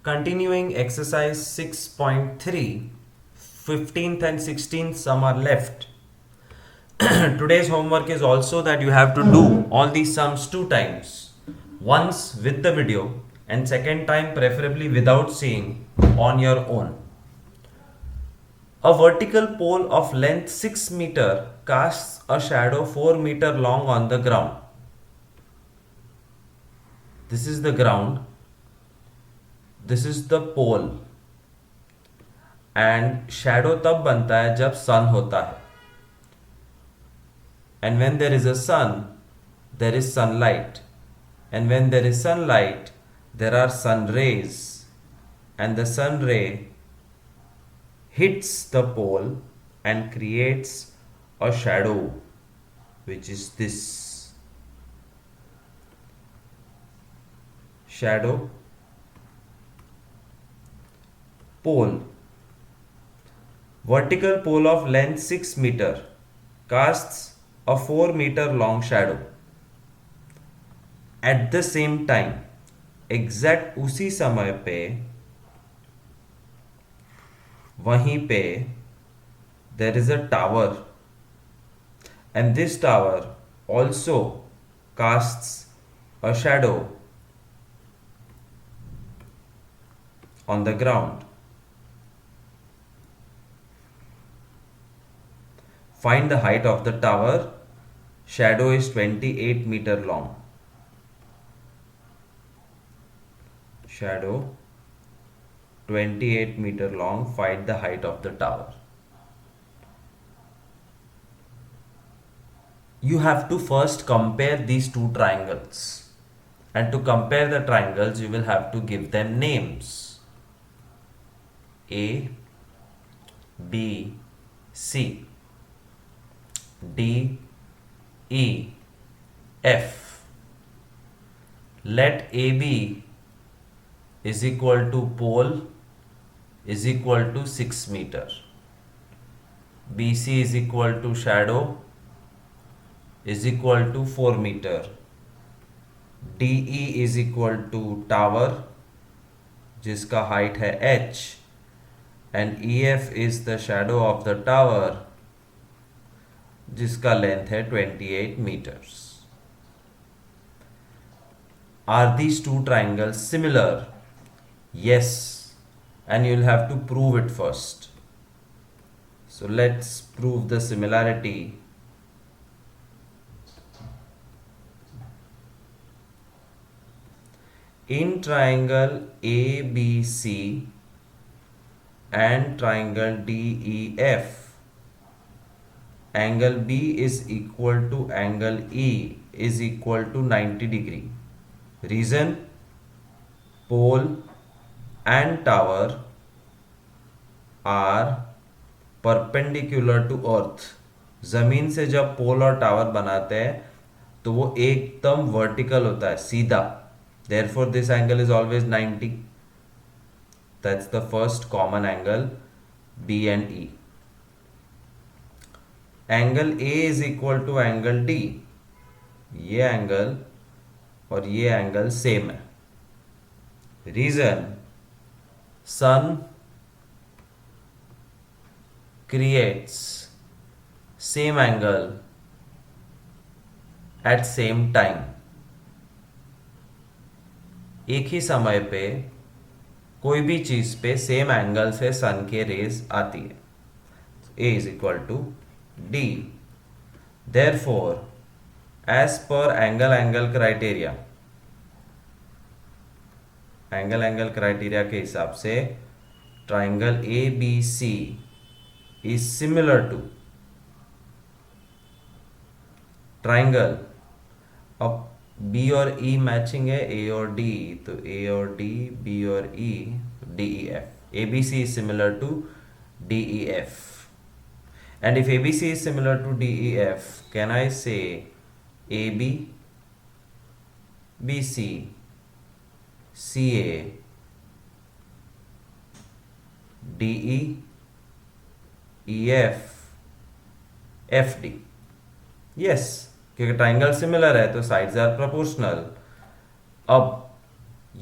Continuing exercise 6.3, 15th and 16th sum are left. Today's homework is also that you have to do all these sums 2 times. Once with the video and second time preferably without seeing on your own. A vertical pole of length 6 meter casts a shadow 4 meter long on the ground. This is the ground. This is the pole. And shadow तब बनता है जब sun होता है. And when there is a sun there is sunlight, and when there is sunlight there are sun rays, and the sun ray hits the pole and creates a shadow, which is this shadow. Pole, vertical pole of length 6 meter casts a 4 meter long shadow. At the same time, exact उसी समय पे वहीं पे there is a tower, and this tower also casts a shadow on the ground. Find the height of the tower. Shadow is 28 meter long. Shadow 28 meter long. Find the height of the tower. You have to first compare these two triangles, and to compare the triangles you will have to give them names. A, B, C, D, E, F. Let AB is equal to pole is equal to 6 meter. BC is equal to shadow is equal to 4 meter. DE is equal to tower जिसका height है h, and EF is the shadow of the tower जिसका length है 28 meters. Are these two triangles similar? Yes, and you'll have to prove it first. So let's prove the similarity. In triangle ABC and triangle DEF, angle B is equal to angle E is equal to 90 degree. Reason? Pole and tower are perpendicular to earth. जमीन से जब पोल और tower बनाते हैं तो वो एकदम vertical होता है, सीधा. Therefore this angle is always 90. That's the first common angle B and E. Angle A is equal to angle D. ये एंगल और ये एंगल सेम है. Reason? Sun creates same angle at same time. एक ही समय पे कोई भी चीज पे सेम एंगल से सन के रेज आती है. A is equal to D. Therefore, as per angle criteria, angle criteria के हिसाब से triangle ABC is similar to triangle. अब B और E मैचिंग है, A और D, तो A और D, B और E, DEF. ABC is similar to DEF. And if ABC is similar to DEF, can I say AB, BC, CA, DE, EF, FD? Yes, क्योंकि triangle similar है तो sides are proportional. अब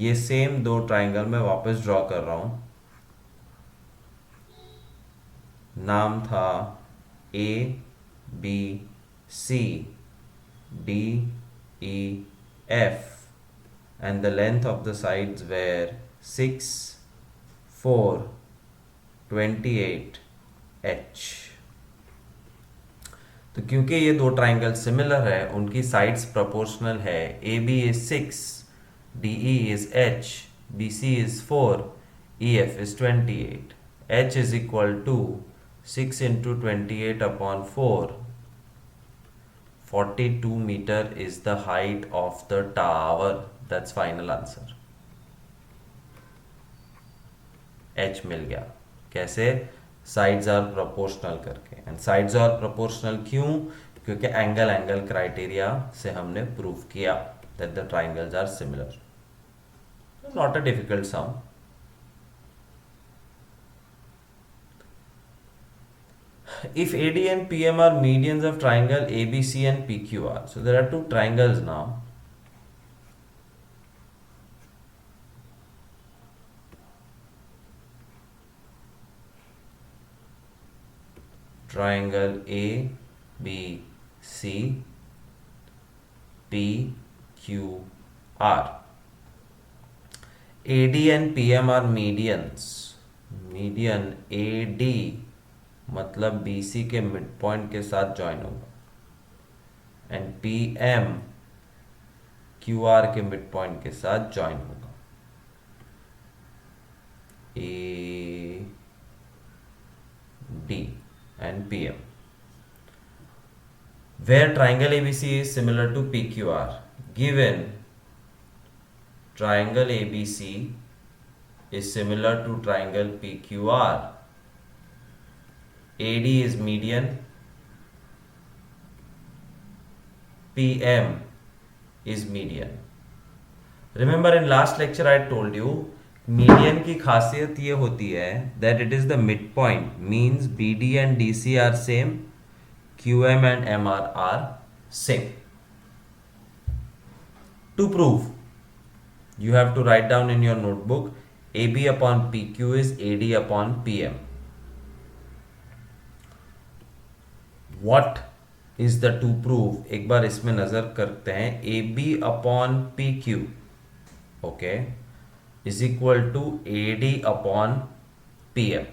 ये same दो triangle मैं वापस draw कर रहा हूं। नाम था A B C D E F and the length of the sides were 6 4 28 h। तो क्योंकि ये दो ट्राइंगल सिमिलर है, उनकी साइड्स प्रोपोर्शनल है। A B is 6, D E is H, B C is 4, E F is 28। H is equal to 6 into 28 upon 4, 42 metre is the height of the tower. That's final answer. H मिल गया। कैसे? Sides are proportional करके। And sides are proportional क्यों? क्योंकि angle angle criteria से हमने prove किया that the triangles are similar. Not a difficult some. If AD and PM are medians of triangle ABC and PQR, so there are two triangles now. Triangle A B C P Q R. AD and PM are medians. Median AD मतलब BC के mid point के साथ join होगा and PM QR के mid point के साथ join होगा। AD and PM, where triangle ABC is similar to PQR. Given triangle ABC is similar to triangle PQR, AD is median, PM is median. Remember in last lecture I told you median की खासियत ये होती है that it is the mid point, means BD and DC are same, QM and MR are same. To prove, you have to write down in your notebook AB upon PQ is AD upon PM. What is the to prove? एक बार इसमें नजर करते हैं। AB upon PQ, okay, is equal to AD upon PM.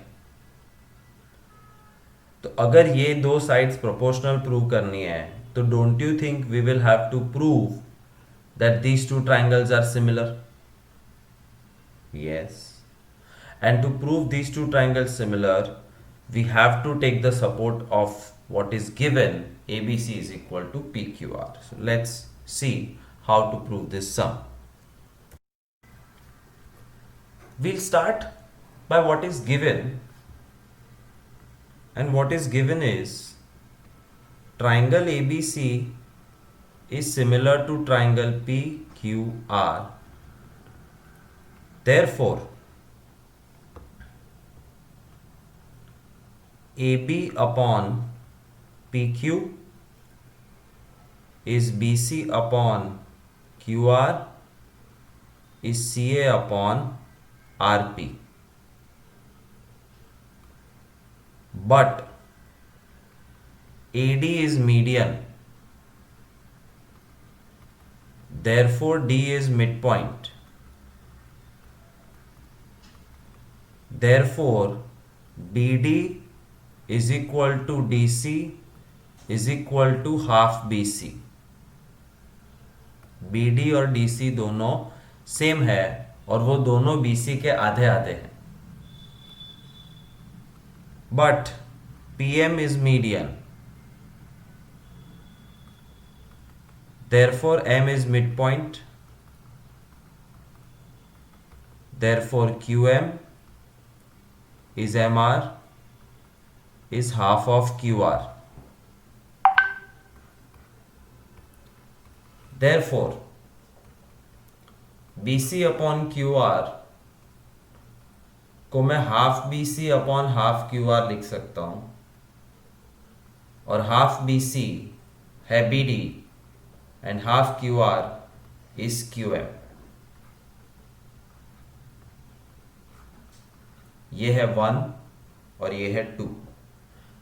तो अगर ये दो sides proportional prove करनी है तो don't you think we will have to prove that these two triangles are similar? Yes, and to prove these two triangles similar we have to take the support of what is given, ABC is equal to PQR. So let's see how to prove this sum. We'll start by what is given, and what is given is triangle ABC is similar to triangle PQR. Therefore, AB upon PQ is BC upon QR is CA upon RP. But AD is median, therefore D is midpoint. Therefore BD is equal to DC is equal to half BC. BD और DC दोनों same है और वो दोनों BC के आधे आधे हैं। But PM is median, therefore M is midpoint, therefore QM is MR is half of QR. Therefore BC upon QR को मैं half BC upon half QR लिख सकता हूं और हाफ BC है BD and half QR is QM. ये है 1 और ये है 2.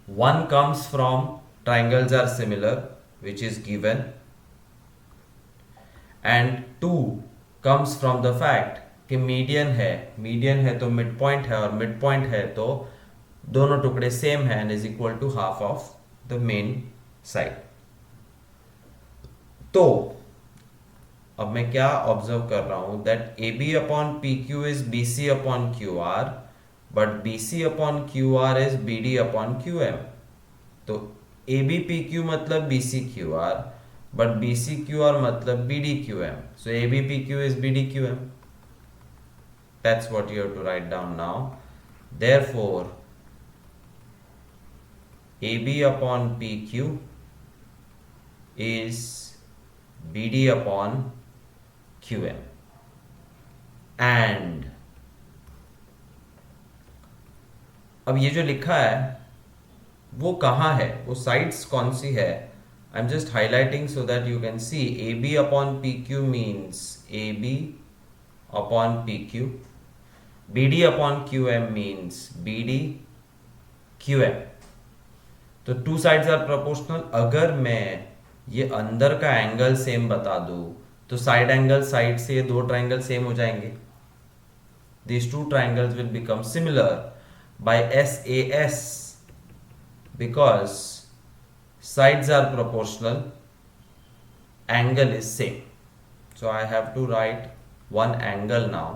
1 comes from triangles are similar which is given, and 2 comes from the fact कि मीडियन है तो मिड पॉइंट है, और मिड पॉइंट है तो दोनों टुकड़े सेम है and is equal to half of the main side. तो अब मैं क्या ऑब्जर्व कर रहा हूं, that A B upon P Q is B C upon Q R, but B C upon Q R is B D upon Q M. तो A B P Q मतलब B C Q R, but B C Q R मतलब B D Q M. So A B P Q is B D Q M. That's what you have to write down now. Therefore, AB upon PQ is BD upon QM. And अब ये जो लिखा है वो कहाँ है, वो sides कौन सी है? I am just highlighting so that you can see. AB upon PQ means AB upon PQ. BD upon QM means BD QM. तो टू साइड्स आर प्रोपोर्शनल. अगर मैं ये अंदर का एंगल सेम बता दूं तो साइड एंगल साइड से ये दो ट्राइंगल सेम हो जाएंगे. These two triangles will become similar by SAS because sides are proportional, angle is same. So I have to write one angle now.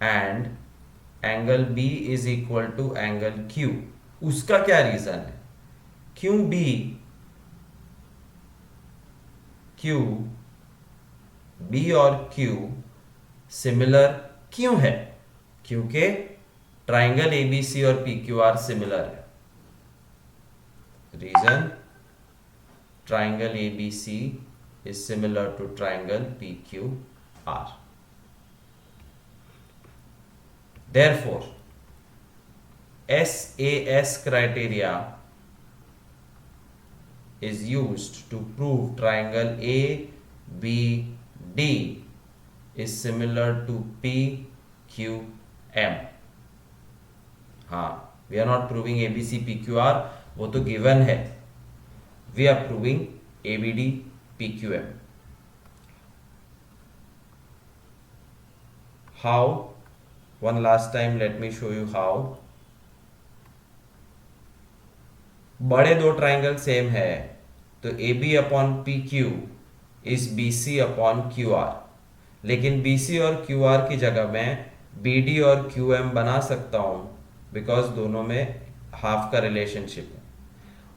And angle B is equal to angle Q. उसका क्या reason है? क्यों B और Q similar क्यों है? क्योंकि triangle ABC और PQR similar है. Reason, triangle ABC is similar to triangle PQR. Therefore, SAS criteria is used to prove triangle ABD is similar to PQM. हाँ, we are not proving ABC PQR, वो तो given है. We are proving ABD PQM. How? One last time let me show you how. बड़े दो triangle same है तो AB upon PQ is BC upon QR, लेकिन BC और QR की जगह मैं BD और QM बना सकता हूं बिकॉज दोनों में हाफ का रिलेशनशिप है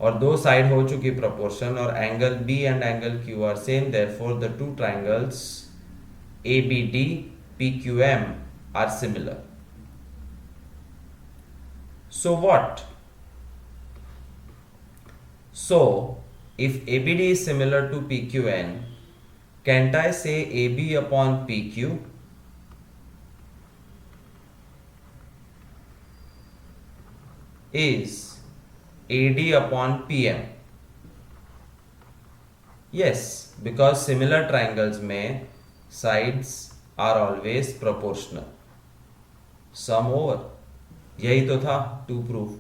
और दो साइड हो चुकी प्रोपोर्शन और angle B and angle Q are same. Therefore the two triangles ABD PQM are similar. So what? So if ABD is similar to PQN, can't I say AB upon PQ is AD upon PM? Yes, because similar triangles में sides are always proportional. Sum over. यही तो था to prove.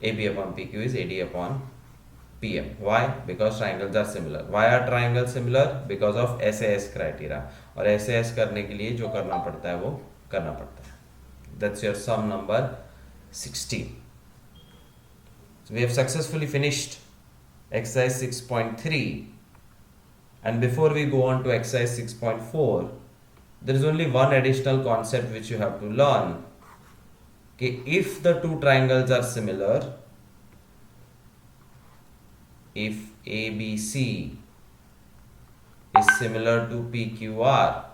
AB upon PQ is AD upon PM. Why? Because triangles are similar. Why are triangles similar? Because of SAS criteria. और SAS करने के लिए जो करना पड़ता है वो करना पड़ता है. That's your sum number 16. So we have successfully finished exercise 6.3. And before we go on to exercise 6.4, there is only one additional concept which you have to learn. Okay, if the two triangles are similar, if ABC is similar to PQR,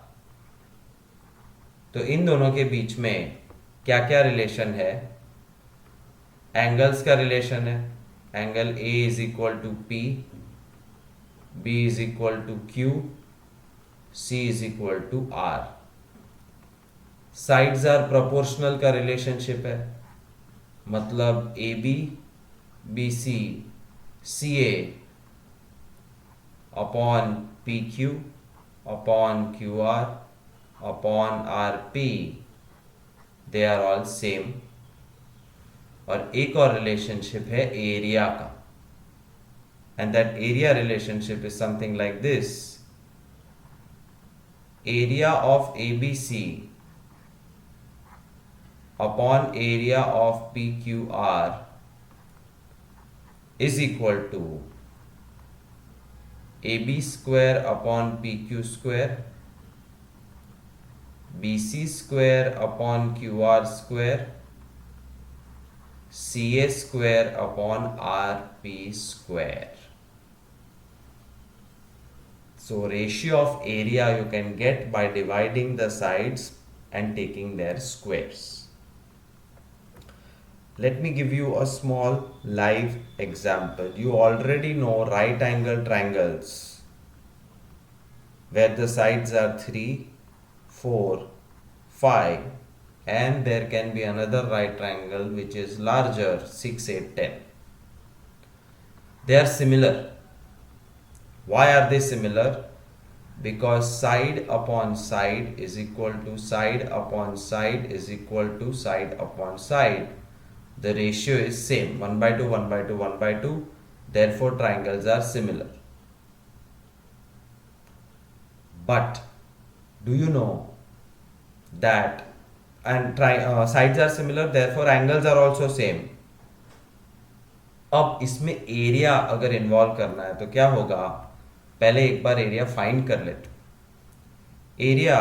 तो इन दोनों के बीच में क्या क्या relation है? Angles का relation है. Angle A is equal to P, B is equal to Q, C is equal to R. Sides are proportional का रिलेशनशिप है. मतलब AB, BC, CA upon PQ upon QR upon RP, they are all same. और एक और relationship है area का, and that area relationship is something like this: area of ABC upon area of PQR is equal to AB square upon PQ square, BC square upon QR square, CA square upon RP square. So ratio of area you can get by dividing the sides and taking their squares. Let me give you a small live example. You already know right angle triangles where the sides are 3, 4, 5, and there can be another right triangle which is larger, 6, 8, 10. They are similar. Why are they similar? Because side upon side is equal to side upon side is equal to side upon side. The ratio is same, 1 by 2, 1 by 2, 1 by 2. Therefore, triangles are similar. But do you know that sides are similar, therefore angles are also same. अब इसमें area अगर involve करना है तो क्या होगा, पहले एक बार एरिया फाइंड कर लेते। Area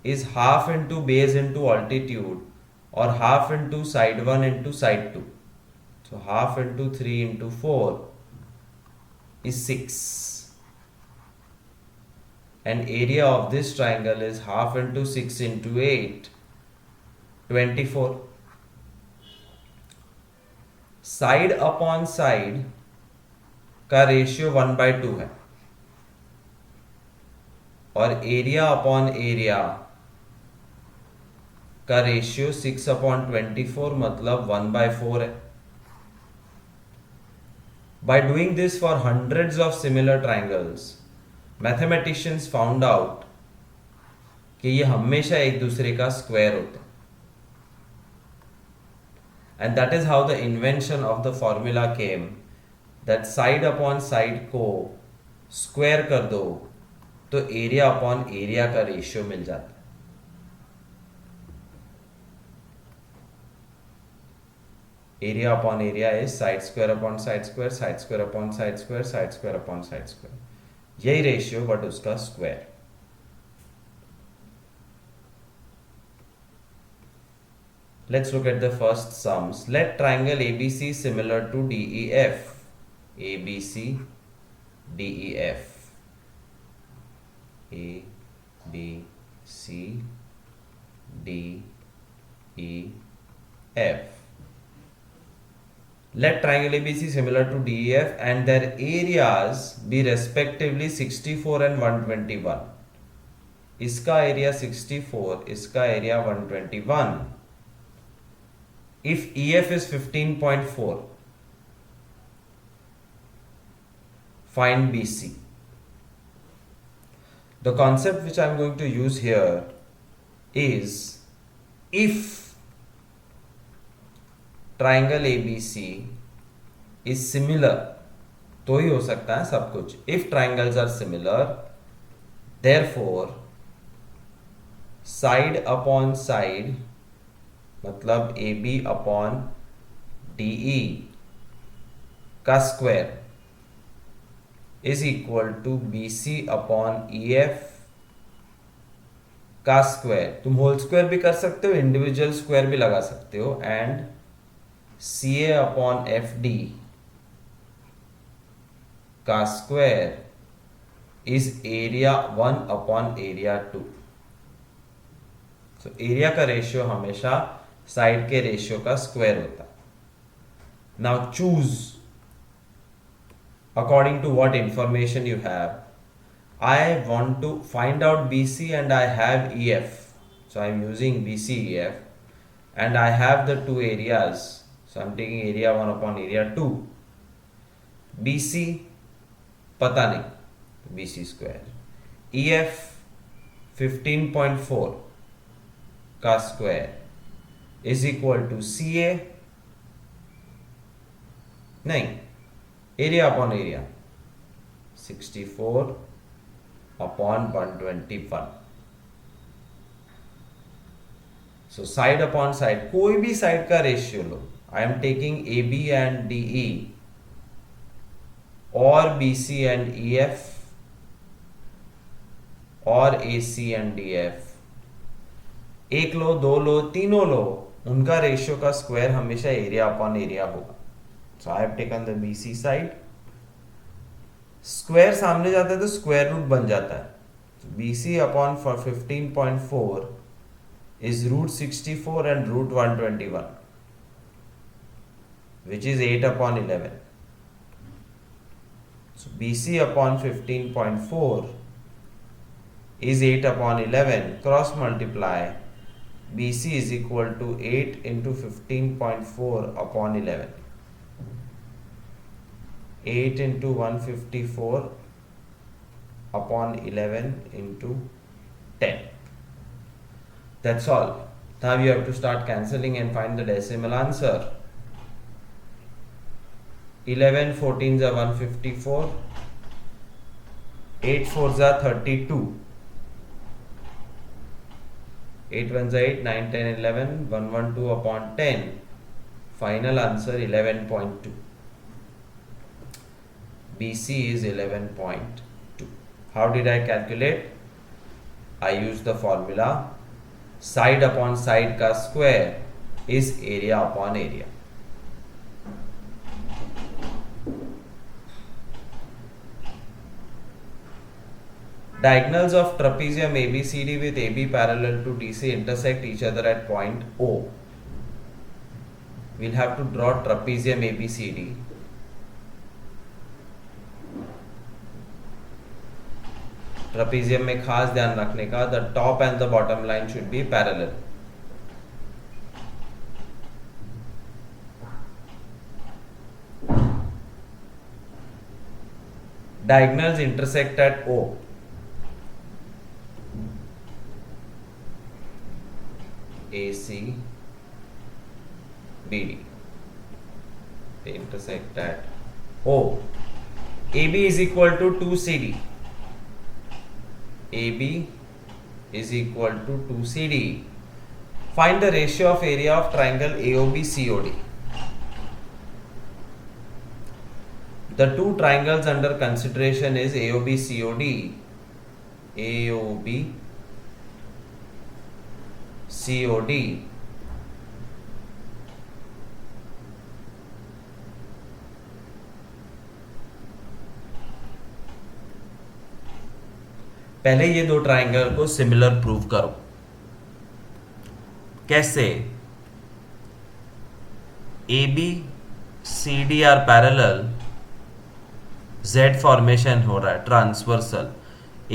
is half into base into altitude और half into side 1 into side 2. So half into 3 into 4 is 6. And area of this triangle is half into 6 into 8, 24. Side upon side का ratio 1 by 2 है और area upon area का ratio 6 upon 24 मतलब 1 by 4 है. By doing this for hundreds of similar triangles, mathematicians found out कि ये हमेशा एक दूसरे का स्क्वायर होता है. And that is how the invention of the formula came, that side upon side को स्क्वायर कर दो तो एरिया अपॉन एरिया का रेशियो मिल जाता है. Area upon area is side square upon side square, side square upon side square, side square upon side square. यही ratio but उसका square. Let's look at the first sums. Let triangle ABC similar to DEF. ABC, DEF. A, B, C, D, E, F. Let triangle ABC similar to DEF and their areas be respectively 64 and 121. इसका area 64, इसका area 121. If EF is 15.4, find BC. The concept which I am going to use here is, if triangle ABC is similar, तो ही हो सकता है सब कुछ. If triangles are similar, therefore side upon side मतलब AB upon DE का square is equal to BC upon EF का square. तुम होल स्क्वायर भी कर सकते हो, इंडिविजुअल स्क्वायर भी लगा सकते हो. एंड CA अपॉन FD का square is area 1 upon area 2. तो एरिया का रेशियो हमेशा साइड के रेशियो का स्क्वायर होता है. Now choose according to what information you have. I want to find out BC and I have EF, so I am using BC EF and I have the two areas, so I am taking area 1 upon area 2. BC पता नहीं, BC square. EF 15.4 का square is equal to CA, नहीं, area upon area 64 upon 121। So side upon side, कोई भी side का ratio लो, I am taking AB and DE और BC and EF और AC एंड DF, एक लो, दो लो, तीनों लो, उनका रेशियो का स्क्वायर हमेशा एरिया अपॉन एरिया होगा। So I have taken the BC side, square सामने जाता है तो स्क्वायर रूट बन जाता है। BC upon 15.4 is root 64 and root 121, which is 8 upon 11. So BC upon 15.4 is 8 upon 11. Cross multiply, BC is equal to 8 into 15.4 upon 11. 8 into 154 upon 11 into 10. That's all. Now you have to start cancelling and find the decimal answer. 11 14s are 154, 8 4s are 32, 8 1s are 8, 9 10 11, 112 upon 10. Final answer 11.2. BC is 11.2. How did I calculate? I used the formula side upon side का square is area upon area. Diagonals of trapezium ABCD with AB parallel to DC intersect each other at point O. We'll have to draw trapezium ABCD. Trapezium में खास ध्यान रखने का, the top and the bottom line should be parallel. Diagonals intersect at O. AC BD, they intersect at O. AB is equal to 2CD. AB is equal to 2CD. Find the ratio of area of triangle AOB COD. The two triangles under consideration is AOB COD. AOB COD. पहले ये दो triangle को similar prove करो। कैसे? AB CD are parallel, Z formation हो रहा है transversal,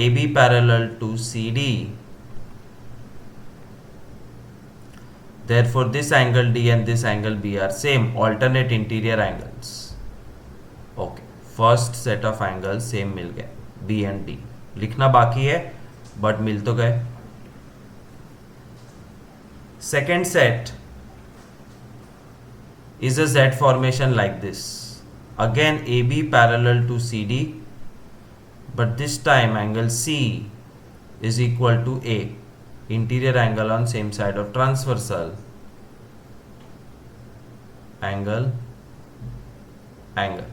AB parallel to CD, therefore this angle D and this angle B are same, alternate interior angles. Okay, first set of angles same मिल गए, B and D। लिखना बाकी है but मिल तो गए। Second set is a Z formation like this. Again AB parallel to CD, but this time angle C is equal to A, interior angle on same side of transversal, angle, angle।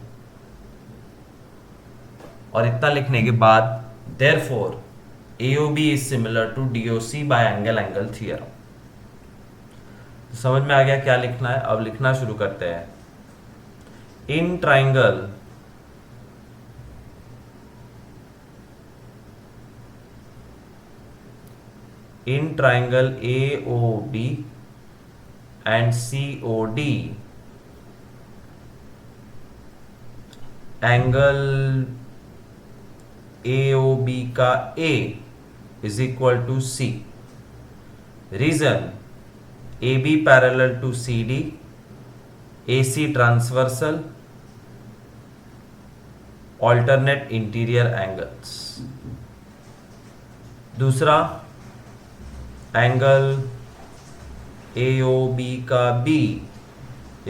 और इतना लिखने के बाद therefore AOB is similar to DOC by angle angle theorem। तो समझ में आ गया क्या लिखना है? अब लिखना शुरू करते हैं। In triangle AOB and COD, angle AOB का A is equal to C। Reason, AB parallel to CD, AC transversal, alternate interior angles. दूसरा, एंगल AOB का B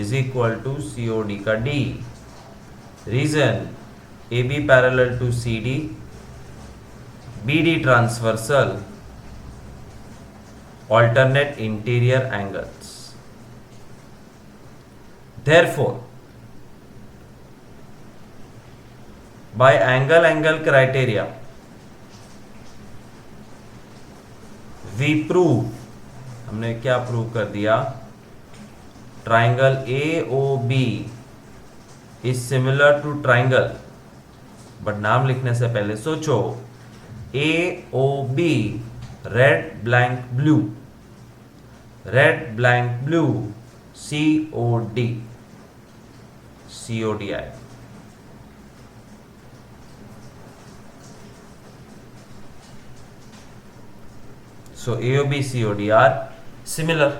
is equal to COD का D. Reason, AB parallel to CD, BD transversal, alternate interior angles. Therefore, by angle criteria, we prove, हमने क्या prove कर दिया, triangle AOB is similar to triangle, but नाम लिखने से पहले सोचो, AOB red blank blue, red blank blue COD, COD आए. So AOB COD are similar.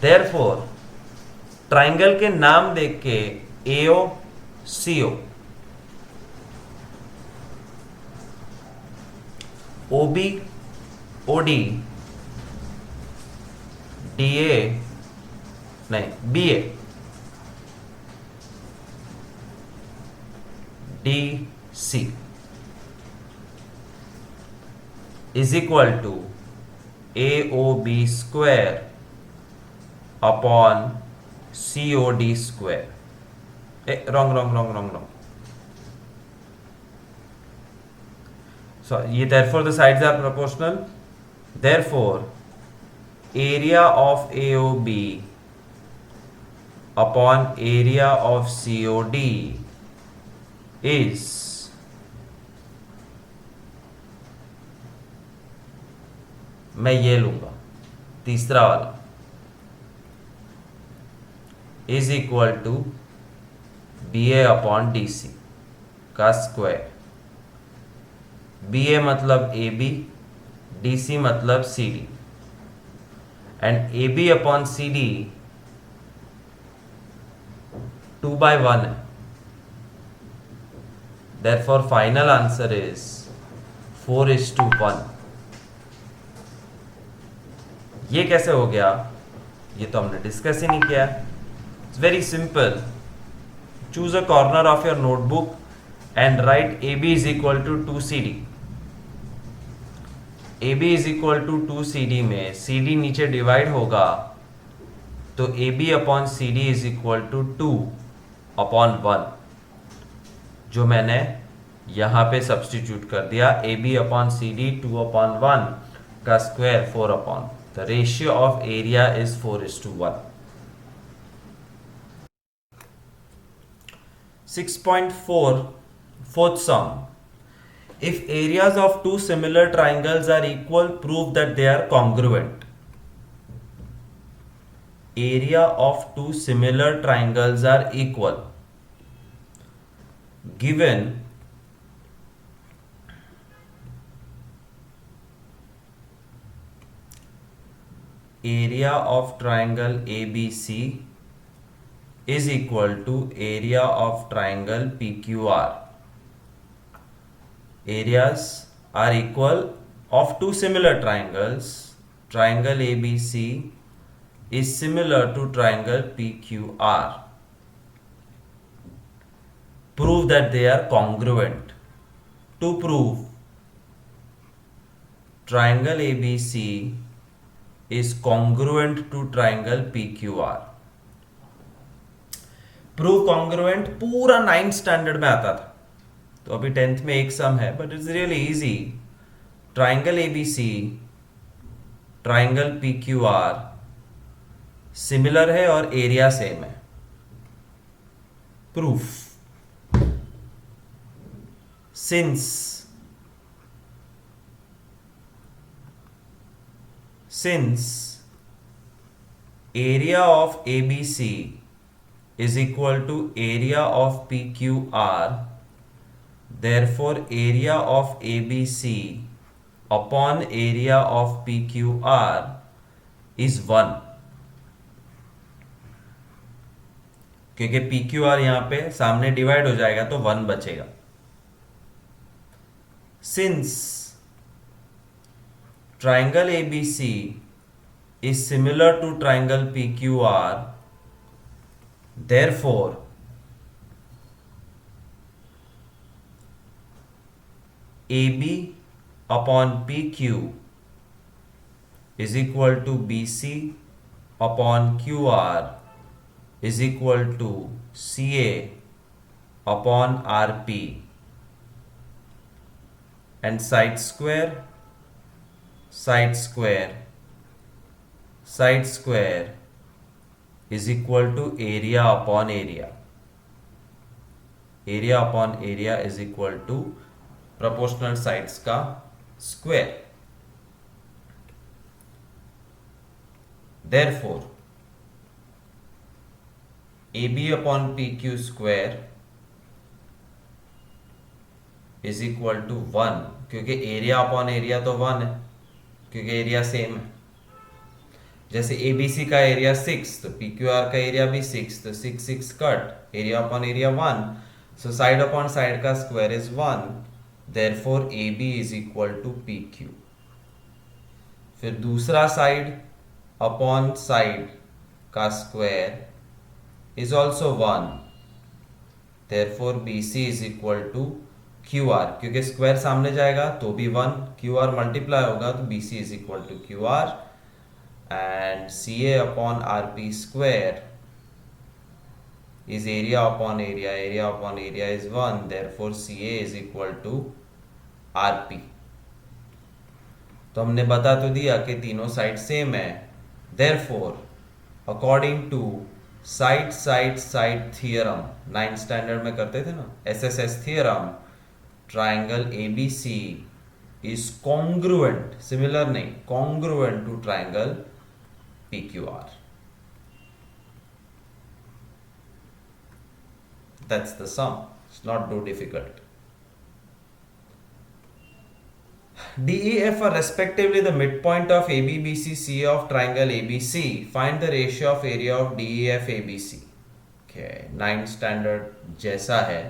Therefore, triangle के नाम देख के AO CO, OB OD, DA नहीं BA DC is equal to AOB square upon COD square. Wrong. So therefore the sides are proportional. Therefore, area of AOB upon area of COD is मैं ये लूंगा तीसरा वाला, is equal to BA upon DC का square. BA मतलब AB, DC मतलब CD, and AB upon CD 2/1 है. Therefore final answer is 4:1. ये कैसे हो गया, ये तो हमने डिस्कस ही नहीं किया. It's very simple. Choose a corner of your notebook and write AB is equal to 2CD. AB is equal to 2CD में CD नीचे डिवाइड होगा तो AB upon CD is equal to 2/1, जो मैंने यहां पे सब्सटीट्यूट कर दिया. AB अपॉन CD 2/1 का square 4/. The ratio of area is 4:1. 6.4 fourth sum. If areas of two similar triangles are equal, prove that they are congruent. Area of two similar triangles are equal. Given area of triangle ABC is equal to area of triangle PQR. Areas are equal of two similar triangles. Triangle ABC is similar to triangle PQR. Prove that they are congruent. To prove triangle ABC is congruent to triangle PQR. Prove congruent पूरा 9th standard में आता था, तो अभी 10th में एक सम है, but it's really easy. Triangle ABC, triangle PQR similar है और एरिया सेम है. Proof. Since area of ABC is equal to area of PQR, therefore area of ABC upon area of PQR is 1. क्योंकि P Q R यहां पे सामने divide हो जाएगा तो 1 बचेगा. Since triangle ABC is similar to triangle PQR, therefore AB upon PQ is equal to BC upon QR is equal to CA upon RP, and side square is equal to area upon area. Area upon area is equal to proportional sides का square. Therefore AB upon PQ square is equal to 1, क्योंकि area upon area तो 1 है, क्योंकि area same है. जैसे ABC का area 6 तो PQR का एरिया भी 6, तो 6 6 cut, area upon area 1, so side upon side का square is 1, therefore AB is equal to PQ. फिर दूसरा साइड अपॉन साइड का square is also 1, therefore BC is equal to QR, क्योंकि square सामने जाएगा तो भी 1, QR मल्टीप्लाई होगा तो BC is equal to QR, and CA upon RP square is area upon area. Area upon area is 1, therefore CA is equal to RP. तो हमने बता तो दिया कि तीनों साइड सेम है, therefore according to side side side theorem, 9th standard में करते थे ना, SSS theorem, triangle ABC is congruent, similar नहीं, congruent to triangle PQR. That's the sum. It's not too difficult. DEF are respectively the midpoint of AB, BC, CA of triangle ABC. Find the ratio of area of DEF ABC. Okay, 9th standard जैसा है.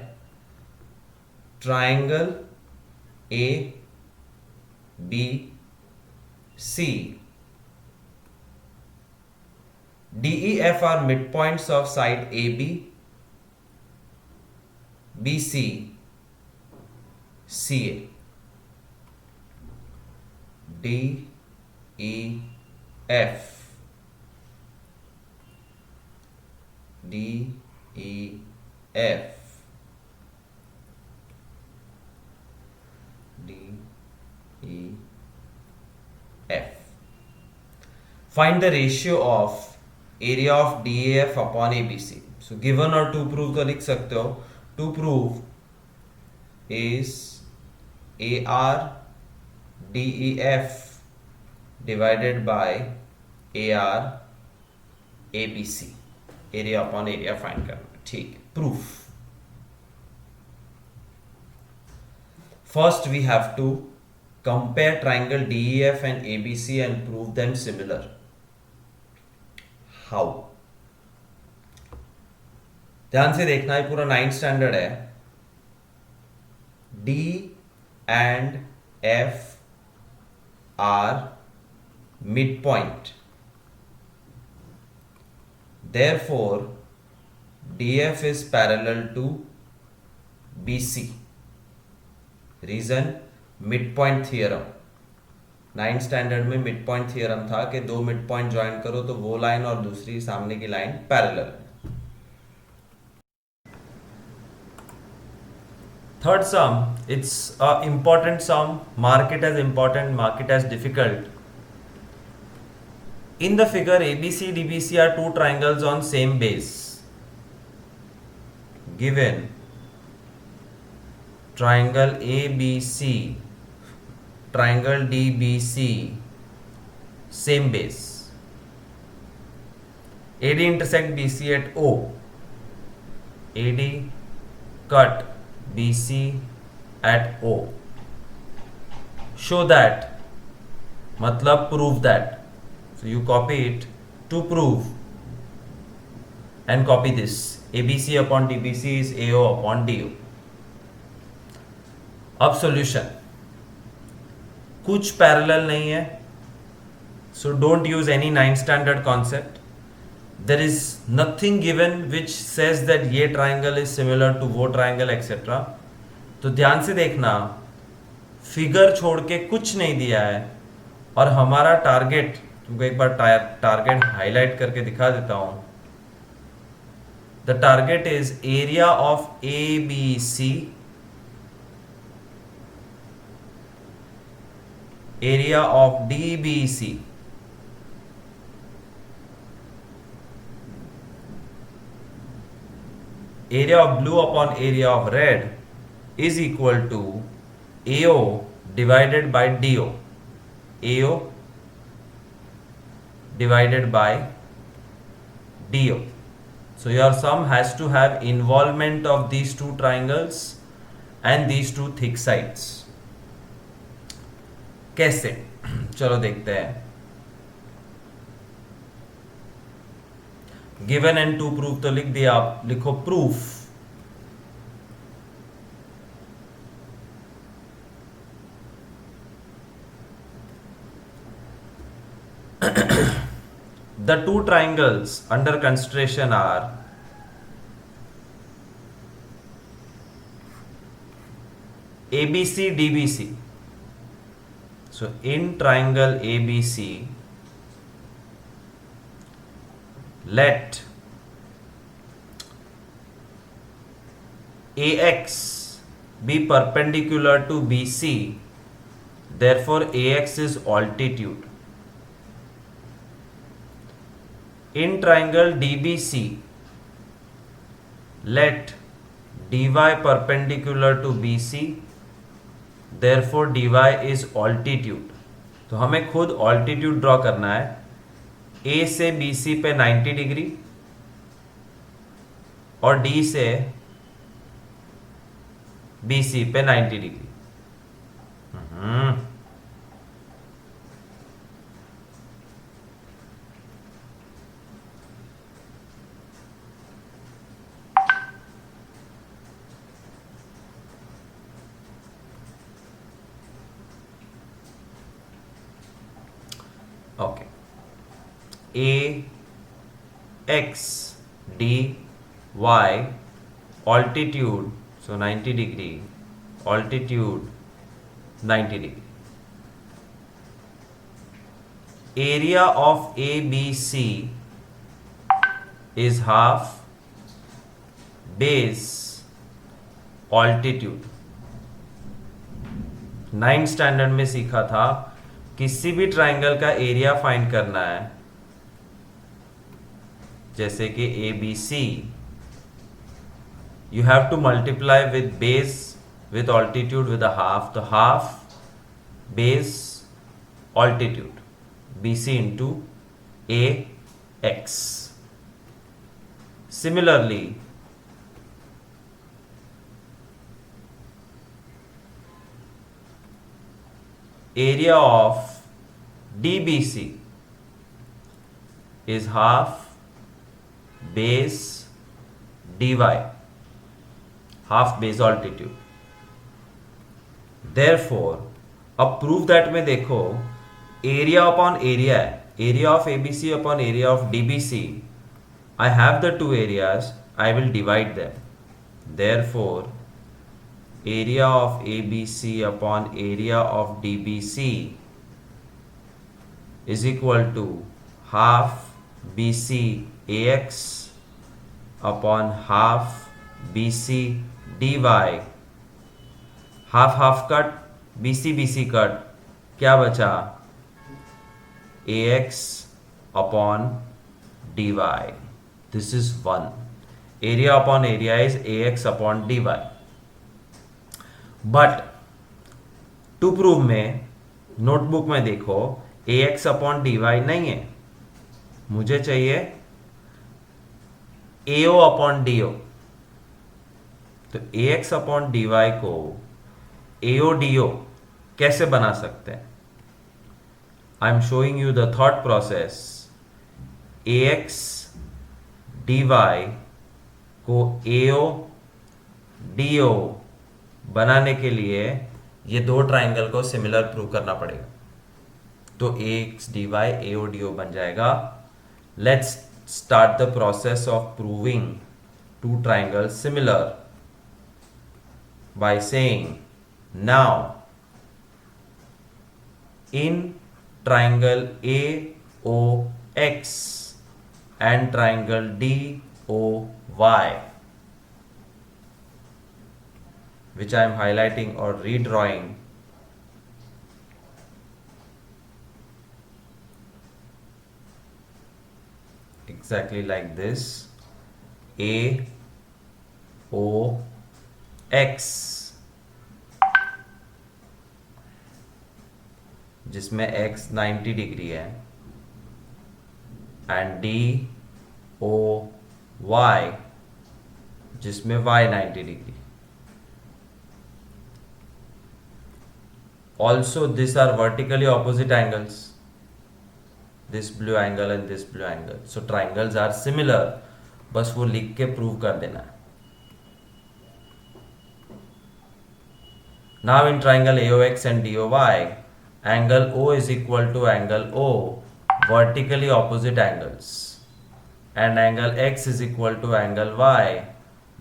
Triangle A, B, C. DEF are midpoints of side AB, BC, CA. DEF Find the ratio of area of DEF upon ABC. So given or to prove तो लिख सकते हो. To prove is AR DEF divided by AR ABC. Area upon area find करना. ठीक है. Proof. First we have to compare triangle DEF and ABC and prove them similar. How? ध्यान से देखना, है पूरा 9th स्टैंडर्ड है. D and F are midpoint, therefore DF is parallel to BC. Reason, midpoint theorem. 9th standard में mid point theorem था कि दो मिड पॉइंट ज्वाइन करो तो वो लाइन और दूसरी सामने की line parallel. Third some, it's a important sum. Mark it as important, mark it as difficult. In the figure, ABC DBC are two triangles on same base. Given triangle ABC, triangle DBC, same base. AD intersect BC at O. AD cut BC at O. Show that, मतलब prove that. So you copy it. To prove and copy this. ABC upon DBC is AO upon DO. अब solution, कुछ parallel नहीं है, so don't use any 9th standard concept. There is nothing given which says that ये triangle is similar to वो triangle etc. तो ध्यान से देखना, फिगर छोड़ के कुछ नहीं दिया है, और हमारा टारगेट, तुमको एक बार टारगेट हाईलाइट करके दिखा देता हूं. The target is area of A B C, area of D B C, area of blue upon area of red is equal to AO divided by DO. AO divided by DO. So your sum has to have involvement of these two triangles and these two thick sides. कैसे? चलो देखते हैं. Given and to proof तो लिख दिया, आप लिखो proof. The two triangles under consideration are ABC DBC. So in triangle ABC, let AX be perpendicular to BC, therefore AX is altitude. In triangle DBC, let DY perpendicular to BC, therefore DY is altitude. तो हमें खुद altitude draw करना है. A से BC पे 90 degree और D से BC पे 90 degree. Okay. A X D Y altitude, so 90 degree, altitude 90 degree. Area of ABC is half base altitude. 9th standard में सीखा था, किसी भी ट्राइंगल का एरिया फाइंड करना है, जैसे कि ABC, you have to multiply with base with altitude with a half, तो half base altitude BC into AX. Similarly, area of DBC is half base dy, half base altitude. Therefore, अब prove that में देखो, area upon area, area of ABC upon area of DBC, I have the two areas, I will divide them. Therefore, area of ABC upon area of DBC is equal to half BC AX upon half BC dy. Half half cut, BC BC cut, क्या बचा? AX upon dy. This is 1. Area upon area is AX upon dy. But to prove में notebook में देखो AX upon dy नहीं है, मुझे चाहिए AO upon DO. तो AX upon dy को AO DO कैसे बना सकते हैं? I am showing you the thought process. AX dy को AO DO बनाने के लिए ये दो ट्राइंगल को सिमिलर प्रूव करना पड़ेगा। तो AX dy AO DO बन जाएगा। Let's start the process of proving two triangle similar by saying now in triangle AOX and triangle DOY, which I am highlighting or redrawing, exactly like this, AOX, जिसमें x 90 degree है, and DOY जिसमें y 90 degree. Also these are vertically opposite angles, this blue angle and this blue angle, so triangles are similar, बस वो लिख के prove कर देना है। Now in triangle AOX and DOY, angle O is equal to angle O, vertically opposite angles, and angle X is equal to angle Y,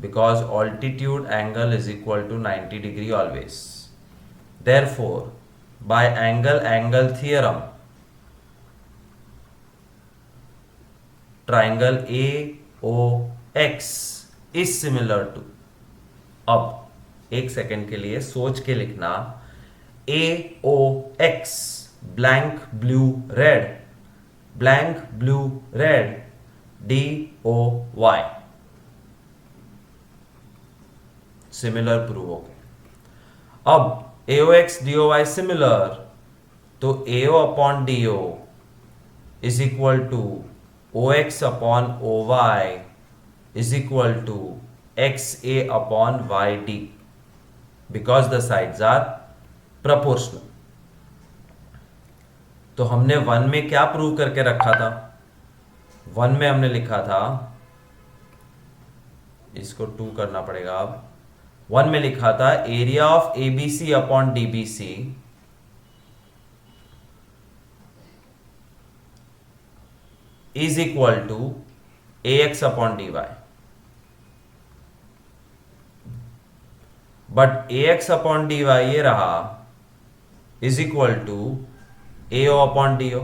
because altitude angle is equal to 90 degree always. Therefore, by angle theorem, triangle AOX is similar to, अब एक second के लिए सोच के लिखना, AOX blank blue red DOY, similar prove हो गए। अब AOX DOY सिमिलर, तो AO upon DO is equal to OX upon OY is equal to XA upon YD, because the sides are proportional. तो हमने 1 में क्या प्रूव करके रखा था? 1 में हमने लिखा था, इसको 2 करना पड़ेगा। अब 1 में लिखा था area of ABC upon DBC is equal to AX upon DY, but AX upon DY ये रहा is equal to AO upon DO,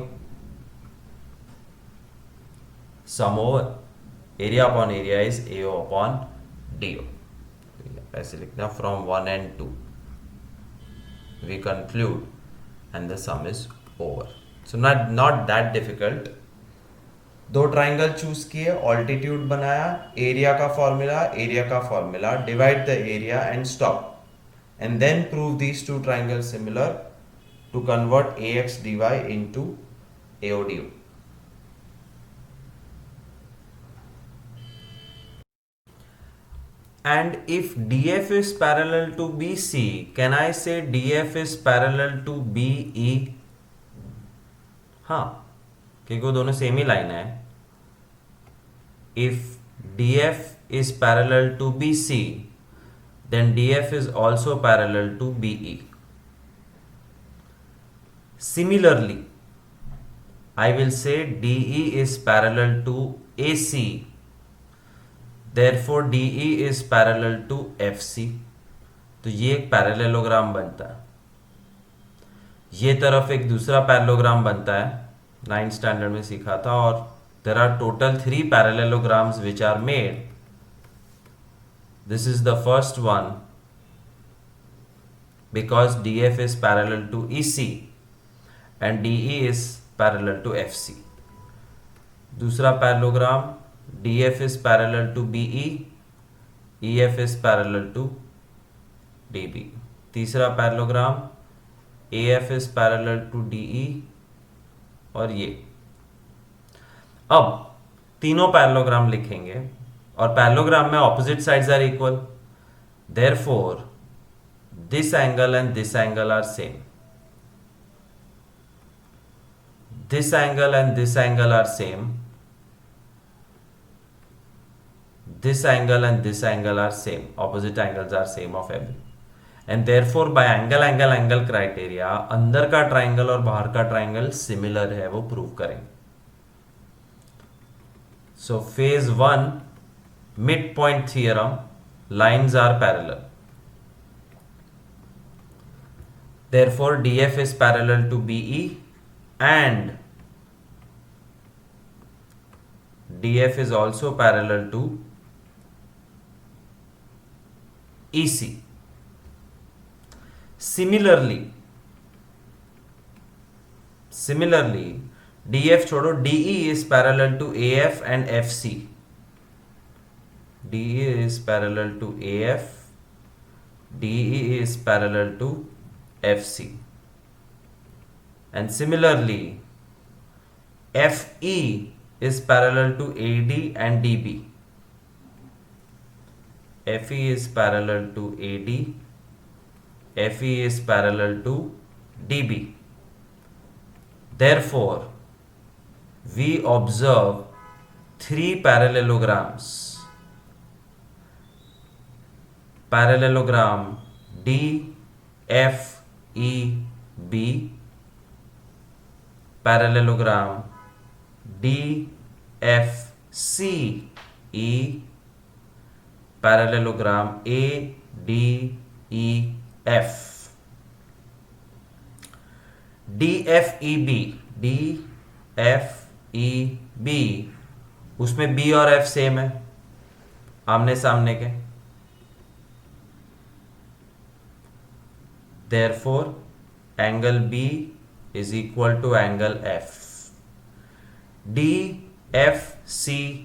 sum over area upon area is AO upon DO। ऐसे लिखना, from 1 and 2 we conclude and the sum is over. So not that difficult. दो triangle choose किए, altitude बनाया, area का formula, divide the area and stop, and then prove these two triangle similar to convert AX DY into AO DO. And if DF is parallel to BC, can I say DF is parallel to BE? हाँ, क्योंकि वो दोनों same ही line है। If DF is parallel to BC, then DF is also parallel to BE. Similarly, I will say DE is parallel to AC, therefore DE is parallel to FC। तो ये एक parallelogram बनता है। ये तरफ एक दूसरा पैरेललोग्राम बनता है, 9th स्टैंडर्ड में सीखा था। और there are total 3 parallelograms which are made. This is the first one, because DF is parallel to EC and DE is parallel to FC. दूसरा parallelogram, DF is parallel to BE, EF is parallel to DB। तीसरा parallelogram, AF is parallel to DE, और ये। अब तीनों parallelogram लिखेंगे, और parallelogram में opposite sides are equal, therefore this angle and this angle are same, this angle and this angle are same, this angle and this angle are same, opposite angles are same of AB, and therefore by angle criteria अंदर का triangle और बाहर का triangle similar है, वो prove करेंगे. So phase 1 midpoint theorem, lines are parallel, therefore DF is parallel to BE and DF is also parallel to EC. Similarly DF छोड़ो, DE is parallel to AF and FC. DE is parallel to AF, DE is parallel to FC, and similarly FE is parallel to AD and DB. FE is parallel to AD, FE is parallel to DB. Therefore, we observe three parallelograms. Parallelogram DFEB, parallelogram DFCE, parallelogram ADEF. DFEB उसमें B और F same है, आमने सामने के. Therefore angle B is equal to angle F. DFCE,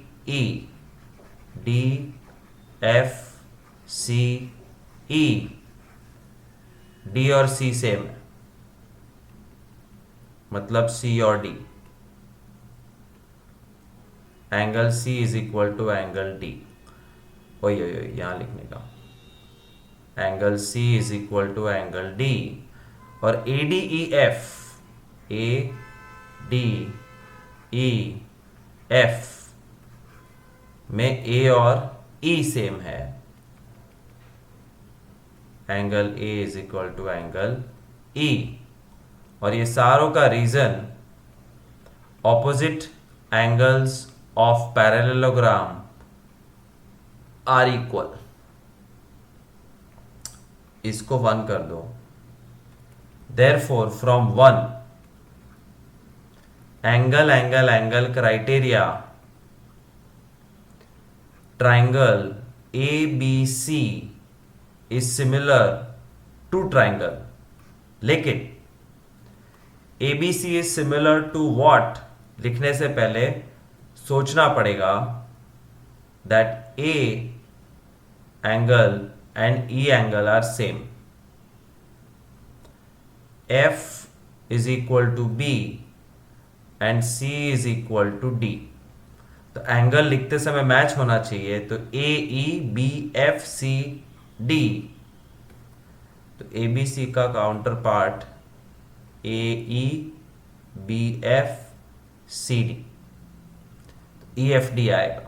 DFCE, D और C same है, मतलब C और D. Angle C is equal to angle D. ओए यहां लिखने का, angle C is equal to angle D. और ADEF, ADEF में A और E सेम है, angle A is equal to angle E. और ये सारों का reason opposite angles of parallelogram are equal. इसको 1 कर दो. Therefore from 1 angle criteria, triangle ABC is similar to triangle. लेकिन ABC is similar to what लिखने से पहले सोचना पड़ेगा that A angle and E angle are same. F is equal to B and C is equal to D. तो angle लिखते समय match होना चाहिए. तो AEBFCD, तो ABC का काउंटर पार्ट AEBFCD, EFD आएगा.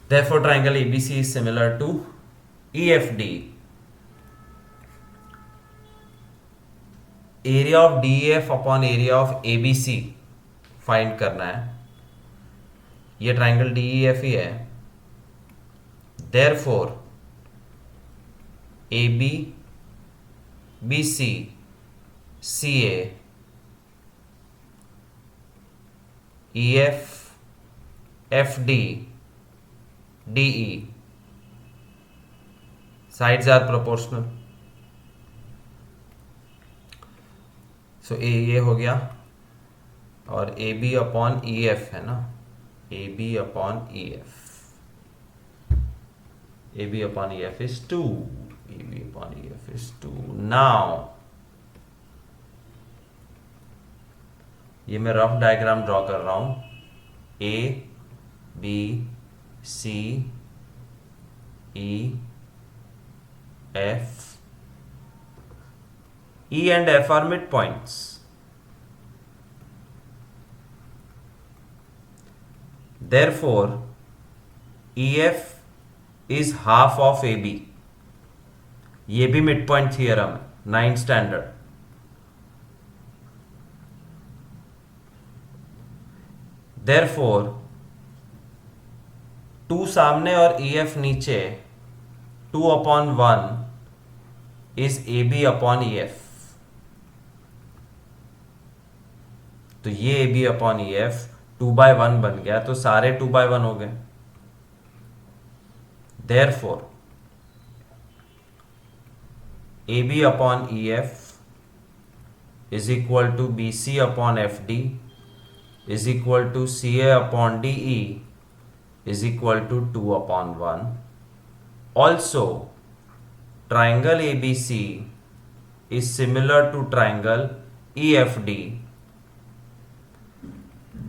Therefore triangle ABC is similar to EFD. Area of DEF upon area of ABC find करना है. ये ट्राइंगल DEF ही है. Therefore AB, BC, CA, EF, FD, DE, sides are proportional. So ये हो गया. और AB upon EF है ना, AB upon EF, AB upon EF is 2. AB upon EF is 2. Now ये मैं रफ डायग्राम ड्रॉ कर रहा हूं. A, B, C, E, F. E and F are midpoints. Therefore EF is half of AB. ये भी mid point theorem है, 9th standard. Therefore 2 सामने और EF नीचे, 2/1 is AB upon EF. तो ये AB upon EF 2/1 बन गया, तो सारे 2/1 हो गए. Therefore AB upon EF is equal to BC upon FD is equal to CA upon DE is equal to 2/1. Also, triangle ABC is similar to triangle EFD.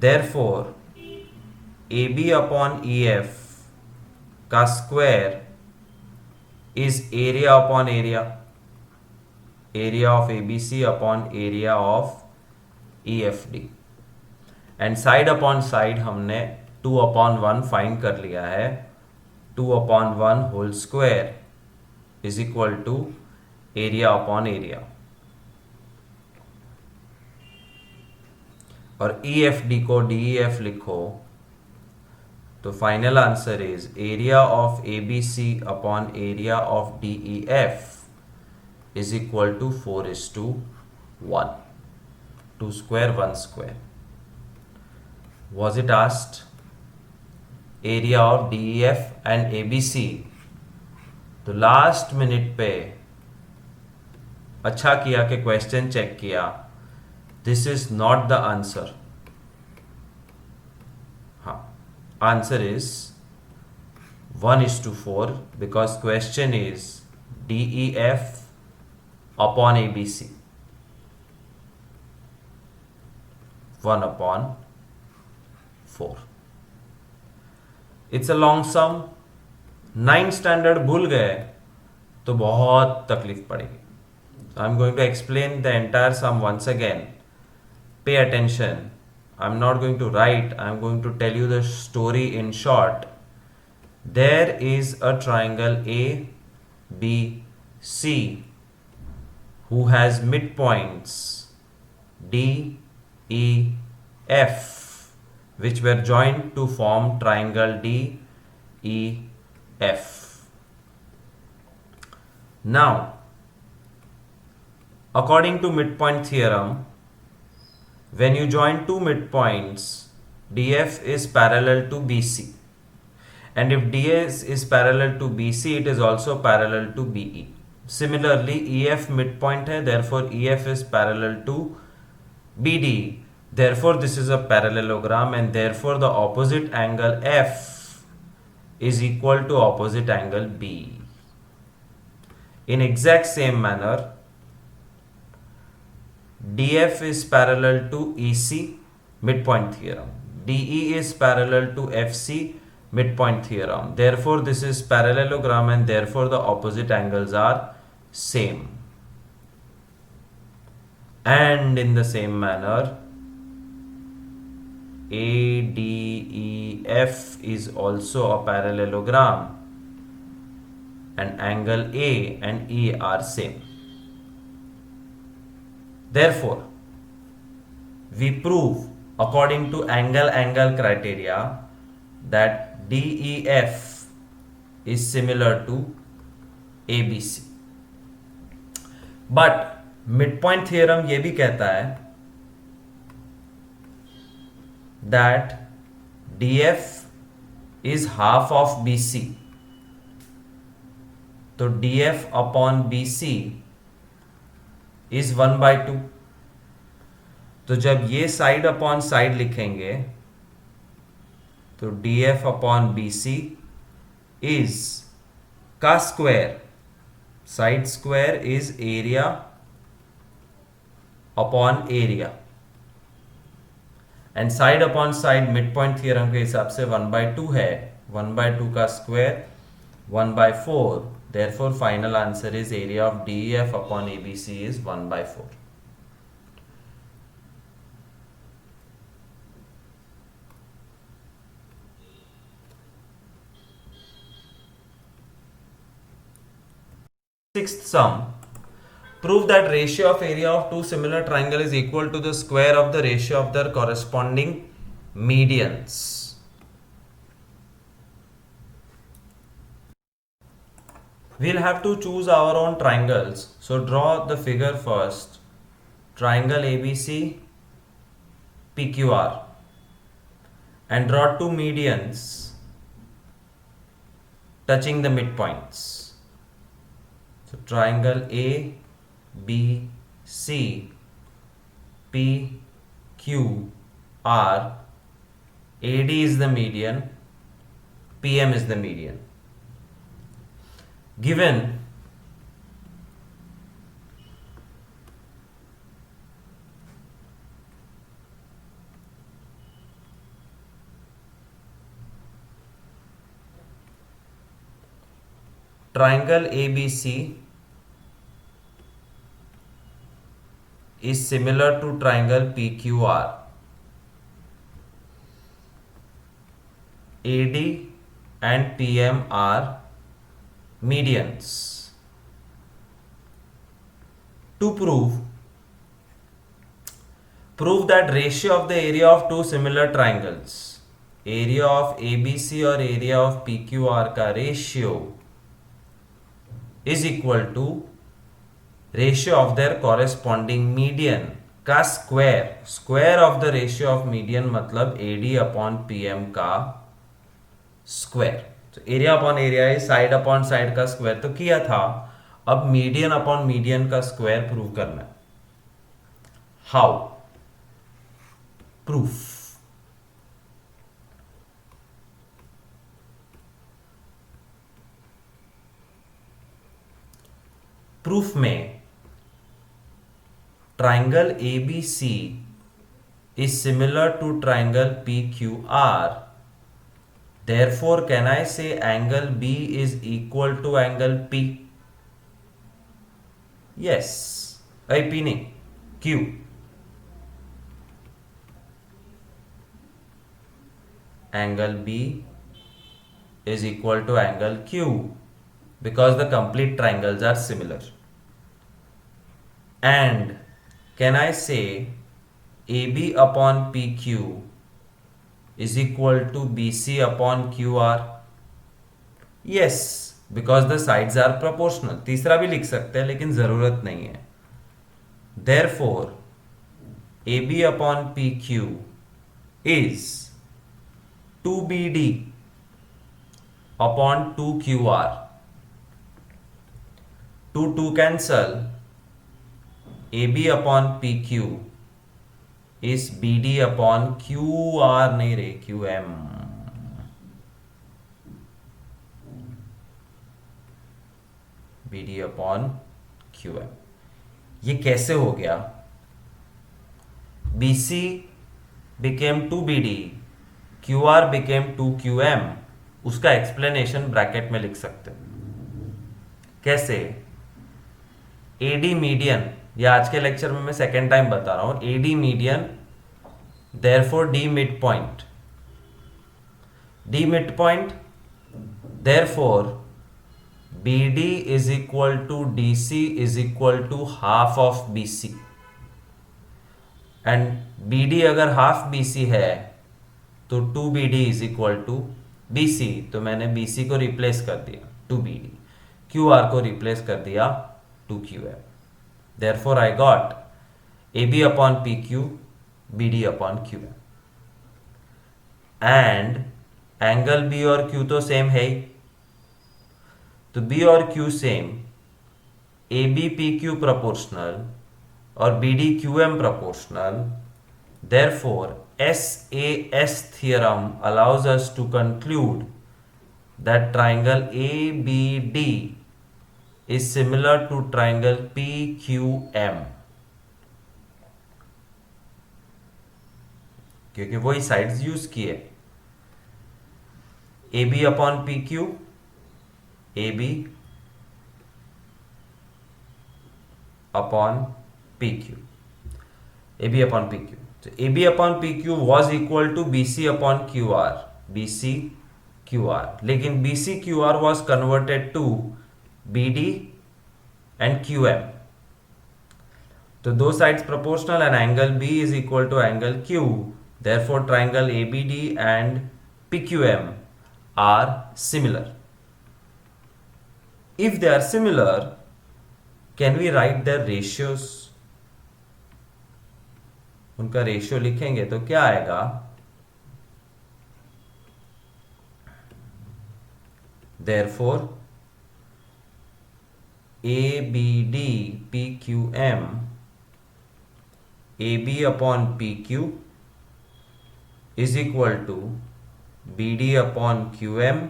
Therefore, AB upon EF का square is area upon area. Area of ABC upon area of EFD. And side upon side हमने 2/1 find कर लिया है. 2/1 whole square is equal to area upon area. और EFD को DEF लिखो तो final answer is area of ABC upon area of DEF is equal to 4:1. 2 square 1 square. Was it asked area of DEF and ABC? तो last minute पे अच्छा किया कि question check किया. This is not the answer. हाँ, answer is 1:4 because question is DEF upon ABC. 1/4. It's a long sum. 9th standard भूल गए तो बहुत तकलीफ पड़ेगी. I am going to explain the entire sum once again. Pay attention. I am not going to write, I am going to tell you the story in short. There is a triangle ABC who has midpoints DEF which were joined to form triangle DEF. Now, according to midpoint theorem, when you join two midpoints, DF is parallel to BC. And if DS is parallel to BC, it is also parallel to BE. Similarly, EF midpoint hai, therefore EF is parallel to BD. Therefore, this is a parallelogram and therefore the opposite angle F is equal to opposite angle B. In exact same manner, DF is parallel to EC, midpoint theorem. DE is parallel to FC, midpoint theorem. Therefore, this is parallelogram and therefore the opposite angles are same. And in the same manner, ADEF is also a parallelogram and angle A and E are same. Therefore, we prove according to angle criteria that DEF is similar to ABC. But midpoint theorem ये भी कहता है that DF is half of BC. तो DF upon BC is 1/2. तो जब ये side upon side लिखेंगे तो DF upon BC is का square, side square is area upon area. And side upon side mid point theorem के हिसाब से 1/2 है. 1/2 का square 1/4. Therefore final answer is area of DEF upon ABC is 1/4. Sixth sum. Prove that ratio of area of two similar triangle is equal to the square of the ratio of their corresponding medians. We'll have to choose our own triangles. So draw the figure first. Triangle ABC, PQR, and draw two medians touching the midpoints. So triangle A, B, C, P, Q, R, AD is the median, PM is the median. Given triangle ABC is similar to triangle PQR. AD and PM are medians. To prove that ratio of the area of two similar triangles, area of ABC और area of PQR का ratio is equal to ratio of their corresponding median का square of the ratio of median मतलब AD upon PM का square. तो area upon area है, side upon side का square तो किया था, अब मीडियन अपॉन मीडियन का स्क्वायर प्रूव करना है. हाउ? प्रूफ. प्रूफ में triangle ABC is similar to triangle PQR. Therefore, can I say angle B is equal to angle P? Yes. P नहीं, Q. Angle B is equal to angle Q because the complete triangles are similar. And can I say AB upon PQ is equal to BC upon QR? Yes, because the sides are proportional. तीसरा भी लिख सकते हैं लेकिन जरूरत नहीं है. Therefore, AB upon PQ is 2BD upon 2QR. 2 cancel. AB upon PQ is BD upon QR नहीं रे QM. BD upon QM. ये कैसे हो गया? BC became 2BD, QR became 2QM. उसका एक्सप्लेनेशन ब्रैकेट में लिख सकते हैं. कैसे? AD मीडियन, ये आज के लेक्चर में मैं सेकेंड टाइम बता रहा हूं. AD median, therefore D midpoint. D midpoint, therefore BD is equal to DC is equal to half of BC. And BD अगर half BC है तो 2BD is equal to BC. तो मैंने BC को replace कर दिया 2BD, QR को replace कर दिया 2QM. Therefore, I got AB upon PQ, BD upon QM. And angle B और Q तो सेम है ही, तो B और Q same, AB PQ proportional और BD QM proportional. Therefore, SAS theorem allows us to conclude that triangle ABD is similar to triangle PQM. क्योंकि वही sides use किए. AB upon PQ, AB upon PQ. AB upon PQ. So AB upon PQ was equal to BC upon QR. BC QR. लेकिन BC QR was converted to BD and QM. तो दो sides proportional and angle B is equal to angle Q. Therefore, triangle ABD and PQM are similar. If they are similar, can we write their ratios? उनका ratio लिखेंगे तो क्या आएगा? Therefore, ABD PQM, AB upon PQ is equal to BD upon QM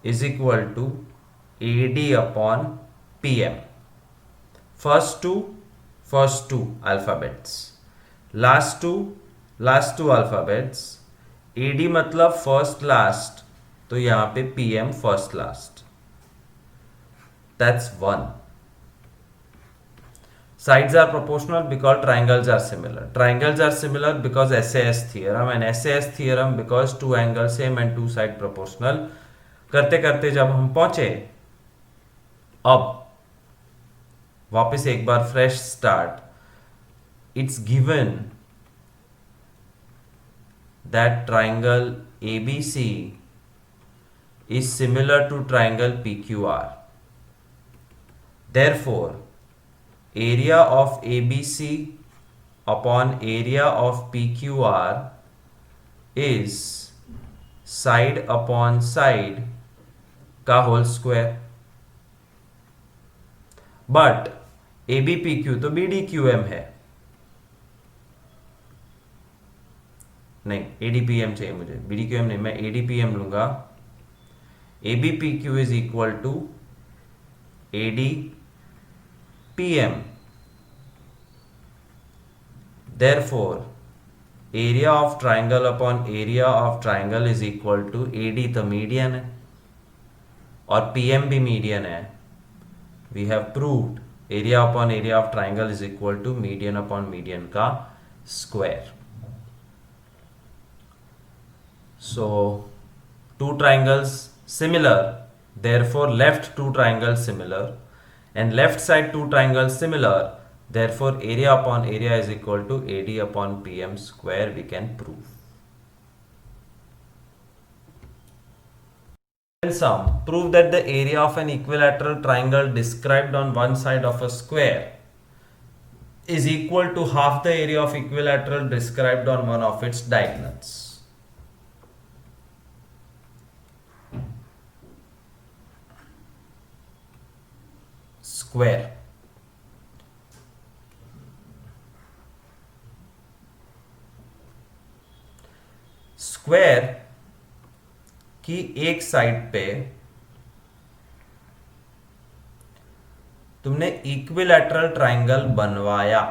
is equal to AD upon PM. First two alphabets, last two alphabets. AD मतलब first last, तो यहाँ पे PM first last. That's 1. Sides are proportional because triangles are similar. Triangles are similar because SAS theorem, and SAS theorem because two angles same and two side proportional. करते करते जब हम पहुंचे, अब वापस एक बार fresh start. It's given that triangle ABC is similar to triangle PQR. Therefore, area of ABC upon area of PQR is side upon side का whole square. But ABPQ तो BDQM है, नहीं ADPM चाहिए मुझे, BDQM नहीं, मैं ADPM लूंगा. ABPQ is equal to ADPM. Therefore, area of triangle upon area of triangle is equal to AD तो मीडियन है और PM भी मीडियन है. We have proved area upon area of triangle is equal to median upon median का square. So, two triangles similar, therefore left two triangles similar, and left side two triangles similar, therefore area upon area is equal to AD upon PM square, we can prove. Sum, prove that the area of an equilateral triangle described on one side of a square is equal to half the area of equilateral described on one of its diagonals. Square. Square की एक side पे तुमने equilateral triangle बनवाया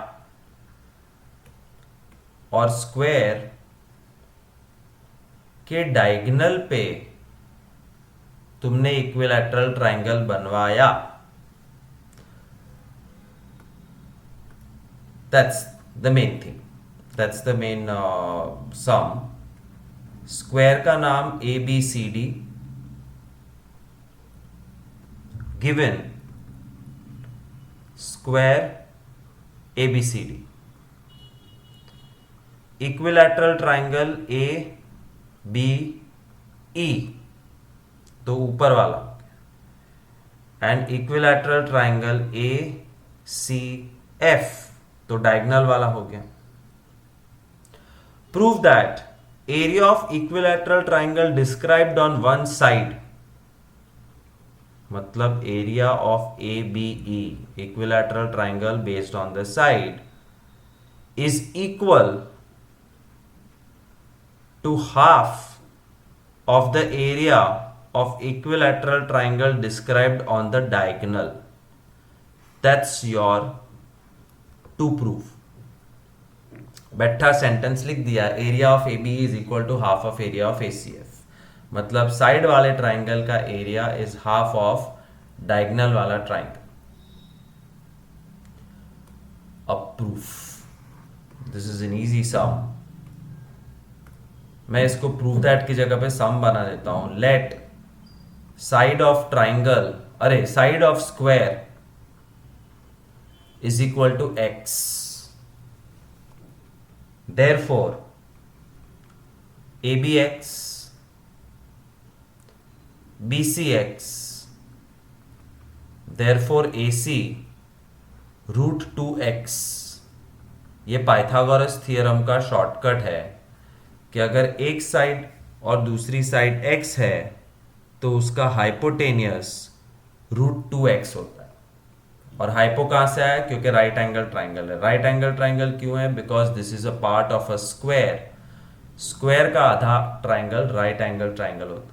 और square के diagonal पे तुमने equilateral triangle बनवाया. That's the main thing. That's the main sum. Square का नाम ABCD given square ABCD equilateral triangle ABE तो ऊपर वाला एंड इक्विलैटरल ट्रायंगल ACF तो डायगोनल वाला हो गया. Prove that area of equilateral triangle described on one side मतलब area of ABE equilateral triangle based on the side is equal to half of the area of equilateral triangle described on the diagonal. That's your to prove. बैठा sentence लिख दिया, area of AB is equal to half of area of ACF. मतलब side वाले triangle का area is half of diagonal वाला triangle. अब proof, this is an easy sum. मैं इसको प्रूफ दैट की जगह पे सम बना देता हूं. लेट साइड ऑफ ट्राइंगल, अरे side of square is equal to x. Therefore ABX, BCX, therefore AC √2x. ये पाइथागोरस थियरम का शॉर्टकट है कि अगर एक साइड और दूसरी साइड x है तो उसका हाइपोटेनियस √2x होता है। और हाइपो कहां से आया? क्योंकि राइट एंगल ट्राइंगल है। राइट एंगल ट्राइंगल क्यों है? Because this is a part of a square. Square का आधा ट्राइंगल राइट एंगल ट्राइंगल होता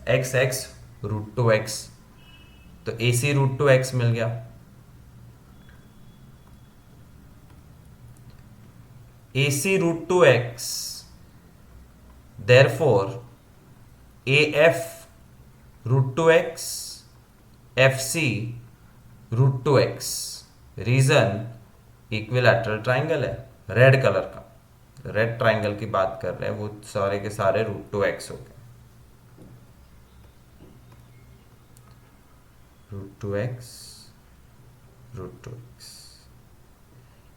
है। एक्स एक्स √2x, तो AC √2x मिल गया। AC √2x, therefore AF √2x, FC √2x। Reason equilateral triangle है, red colour का, रेड ट्राइंगल की बात कर रहे हैं, वो सारे के सारे √2x हो गए। √2x, √2x।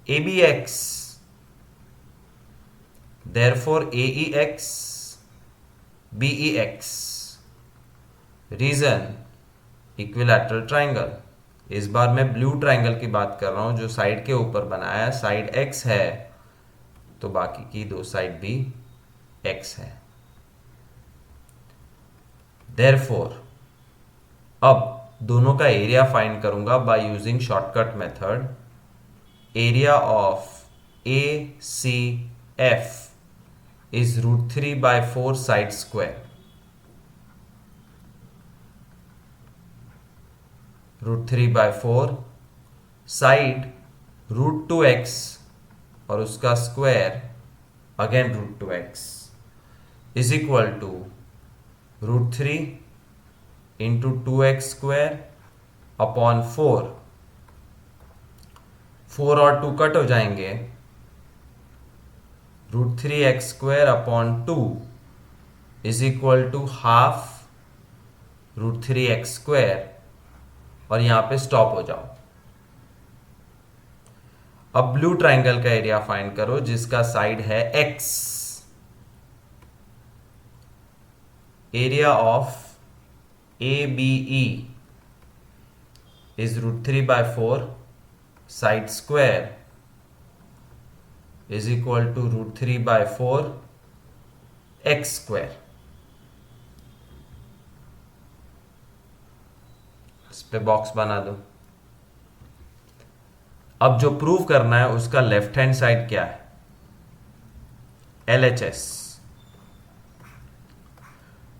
ABX, therefore AEX, BEX। Reason equilateral triangle. इस बार मैं ब्लू ट्राइंगल की बात कर रहा हूं जो साइड के ऊपर बनाया है। साइड x है तो बाकी की दो साइड भी x है। Therefore अब दोनों का एरिया फाइंड करूंगा by using shortcut method. Area of ACF is √3/4 side square. √3/4 side √2x और उसका square again √2x is equal to √3 into 2x square upon 4। 4 और 2 कट हो जाएंगे, √3x square upon 2 is equal to half √3x square, और यहां पे stop हो जाओ। अब ब्लू ट्राइंगल का एरिया फाइंड करो जिसका साइड है x। Area of ABE is √3/4 side square is equal to √3/4 x square. इस पे बॉक्स बना दो। अब जो प्रूव करना है उसका लेफ्ट हैंड साइड क्या है? LHS।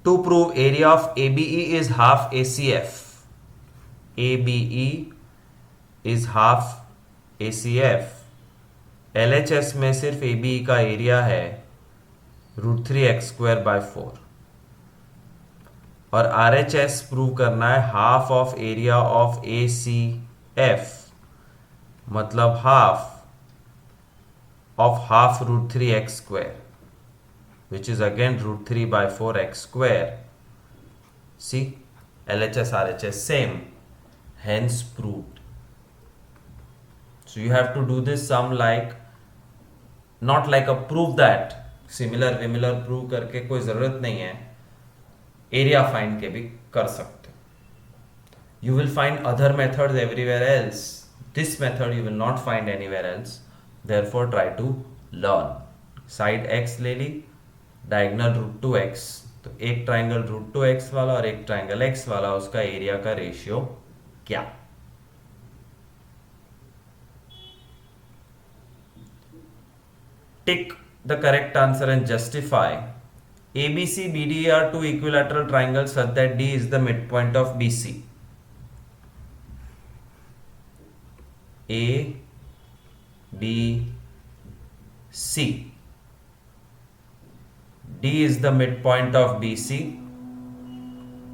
To prove area of ABE is half ACF। ABE is half ACF। LHS में सिर्फ ABE का एरिया है √3x²/4 और RHS प्रूव करना है half of area of ACF, मतलब half of half √3x², which is again √3/4x². See, LHS RHS same, hence proved. So you have to do this sum like, not like a proof that, similar similar prove करके कोई जरूरत नहीं है, area find के भी कर सकते हो। You will find other methods everywhere else. This method you will not find anywhere else. Therefore try to learn. Side x ले ली, डायगोनल √2x, तो एक ट्राइंगल √2x वाला और एक ट्राइंगल x वाला, उसका एरिया का रेशियो क्या? Tick the correct answer and justify. ABC BD are two equilateral triangles such that D is the midpoint of BC. A B C. D is the midpoint of BC.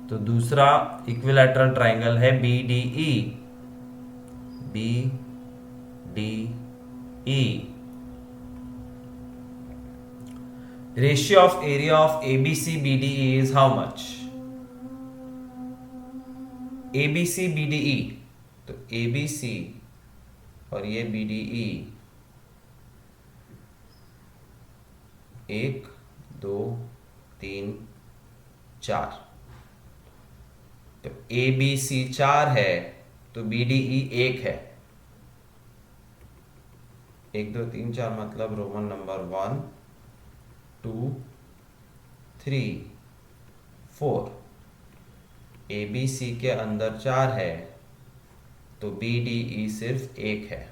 तो दूसरा equilateral triangle है BDE. BDE. Ratio of area of ABC BDE is how much? ABC BDE. तो ABC और ये BDE 1 2 3 4। तो ABC 4 है तो BDE 1 है। 1 2 3 4 मतलब रोमन नंबर 1 2 3 4। ABC के अंदर 4 है तो BDE सिर्फ 1 है,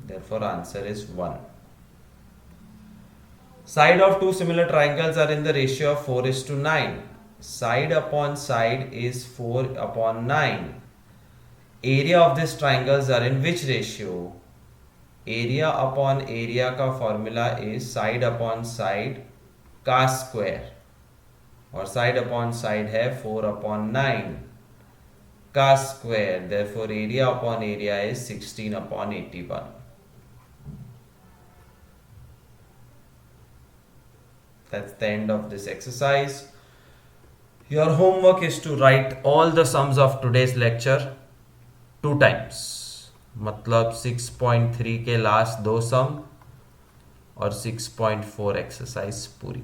therefore answer is 1। Side of two similar triangles are in the ratio of 4:9. Side upon side is 4/9. Area of these triangles are in which ratio? Area upon area का formula is side upon side का square, और side upon side है 4/9 का square, therefore area upon area is 16/81। That's the end of this exercise. Your homework is to write all the sums of today's lecture 2 times, मतलब 6.3 के last 2 सम और 6.4 exercise पूरी।